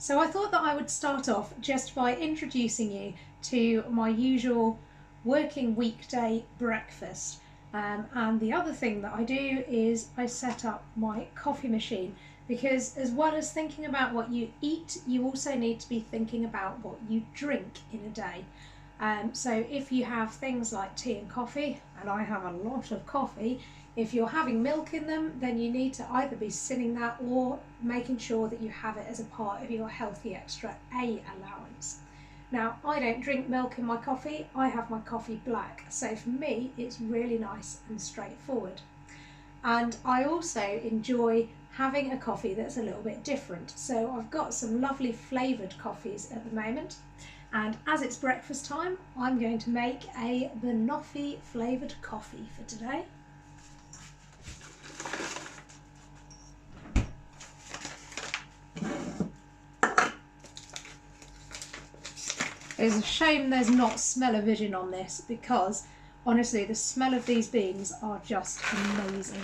So I thought that I would start off just by introducing you to my usual working weekday breakfast. And the other thing that I do is I set up my coffee machine, because as well as thinking about what you eat, you also need to be thinking about what you drink in a day. So if you have things like tea and coffee, and I have a lot of coffee, if you're having milk in them, then you need to either be sinning that or making sure that you have it as a part of your healthy extra A allowance. Now, I don't drink milk in my coffee, I have my coffee black, so for me it's really nice and straightforward. And I also enjoy having a coffee that's a little bit different. So I've got some lovely flavoured coffees at the moment, and as it's breakfast time, I'm going to make a banoffee flavoured coffee for today. It's a shame there's not smell-o-vision on this, because honestly the smell of these beans are just amazing.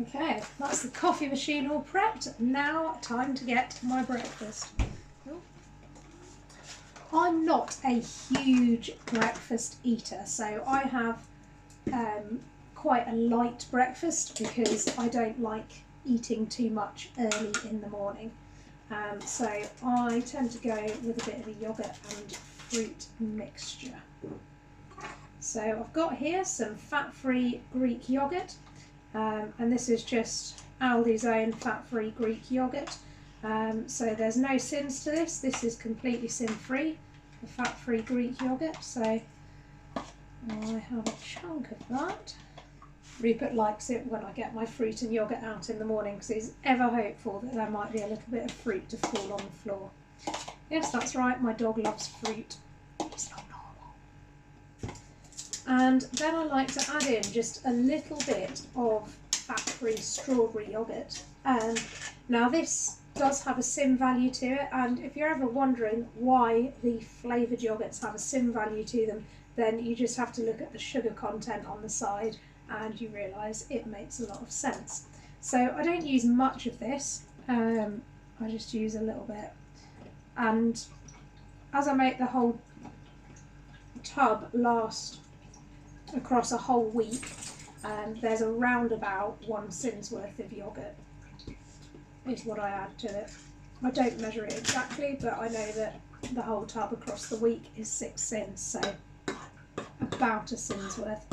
Okay, that's the coffee machine all prepped. Now time to get my breakfast. I'm not a huge breakfast eater, so I have quite a light breakfast because I don't like eating too much early in the morning. So I tend to go with a bit of a yoghurt and fruit mixture. So I've got here some fat-free Greek yoghurt. And this is just Aldi's own fat-free Greek yoghurt. So there's no sins to this. This is completely sin-free, the fat-free Greek yoghurt. So I have a chunk of that. Rupert likes it when I get my fruit and yoghurt out in the morning, because he's ever hopeful that there might be a little bit of fruit to fall on the floor. Yes, that's right, my dog loves fruit. It's not normal. And then I like to add in just a little bit of fat-free strawberry yoghurt. Now this does have a SIM value to it, and if you're ever wondering why the flavoured yoghurts have a SIM value to them, then you just have to look at the sugar content on the side and you realise it makes a lot of sense. So I don't use much of this, I just use a little bit. And as I make the whole tub last across a whole week, there's around about 1 sin's worth of yoghurt is what I add to it. I don't measure it exactly, but I know that the whole tub across the week is 6 sins, so about a sin's worth.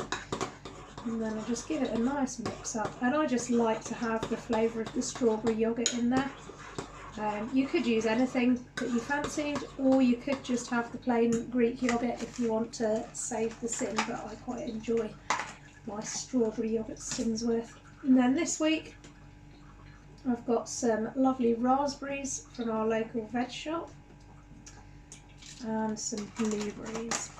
And then I just give it a nice mix up, and I just like to have the flavour of the strawberry yoghurt in there. You could use anything that you fancied, or you could just have the plain Greek yoghurt if you want to save the sin, but I quite enjoy my strawberry yoghurt sin's worth. And then this week I've got some lovely raspberries from our local veg shop and some blueberries.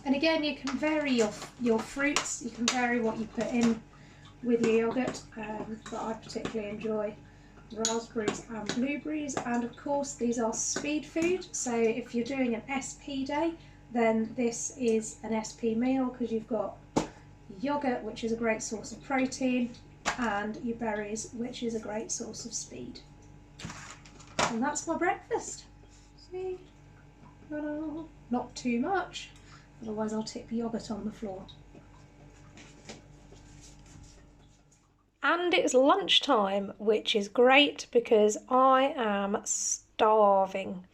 And again, you can vary your fruits, you can vary what you put in with your yoghurt, but I particularly enjoy raspberries and blueberries. And of course these are speed food, so if you're doing an SP day, then this is an SP meal, because you've got yoghurt, which is a great source of protein, and your berries, which is a great source of speed. And that's my breakfast. See? Not too much. Otherwise I'll tip yoghurt on the floor. And it's lunchtime, which is great because I am starving.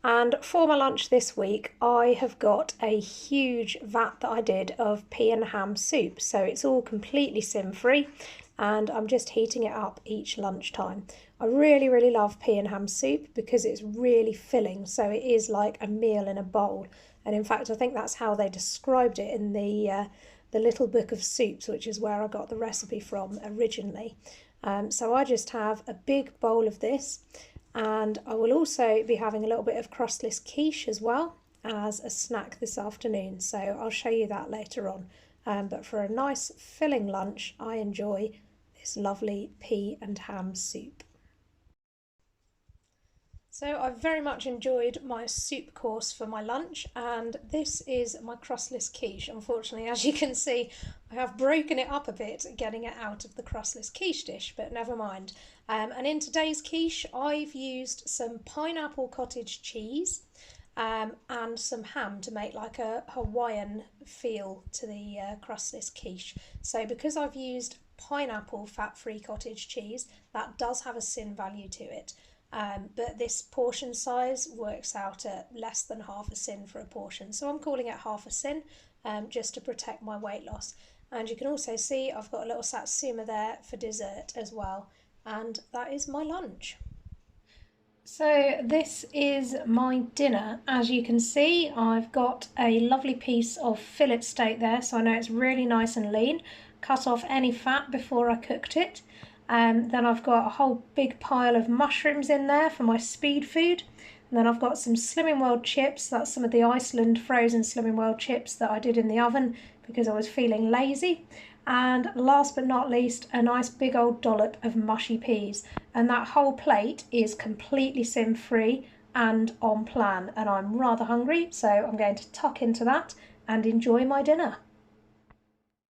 And for my lunch this week, I have got a huge vat that I did of pea and ham soup. So it's all completely sin-free, and I'm just heating it up each lunchtime. I really, really love pea and ham soup because it's really filling. So it is like a meal in a bowl. And in fact, I think that's how they described it in the Little Book of Soups, which is where I got the recipe from originally. So I just have a big bowl of this, and I will also be having a little bit of crustless quiche as well as a snack this afternoon, so I'll show you that later on. But for a nice filling lunch, I enjoy this lovely pea and ham soup. So I've very much enjoyed my soup course for my lunch, and this is my crustless quiche. Unfortunately, as you can see, I have broken it up a bit getting it out of the crustless quiche dish, but never mind. And in today's quiche, I've used some pineapple cottage cheese and some ham to make like a Hawaiian feel to the crustless quiche. So because I've used pineapple fat-free cottage cheese, that does have a sin value to it. But this portion size works out at less than half a sin for a portion. So I'm calling it half a sin just to protect my weight loss. And you can also see I've got a little satsuma there for dessert as well. And that is my lunch. So this is my dinner. As you can see, I've got a lovely piece of fillet steak there, so I know it's really nice and lean. Cut off any fat before I cooked it. Then I've got a whole big pile of mushrooms in there for my speed food. And then I've got some Slimming World chips. That's some of the Iceland frozen Slimming World chips that I did in the oven because I was feeling lazy. And last but not least, a nice big old dollop of mushy peas. And that whole plate is completely sin-free and on plan. And I'm rather hungry, so I'm going to tuck into that and enjoy my dinner.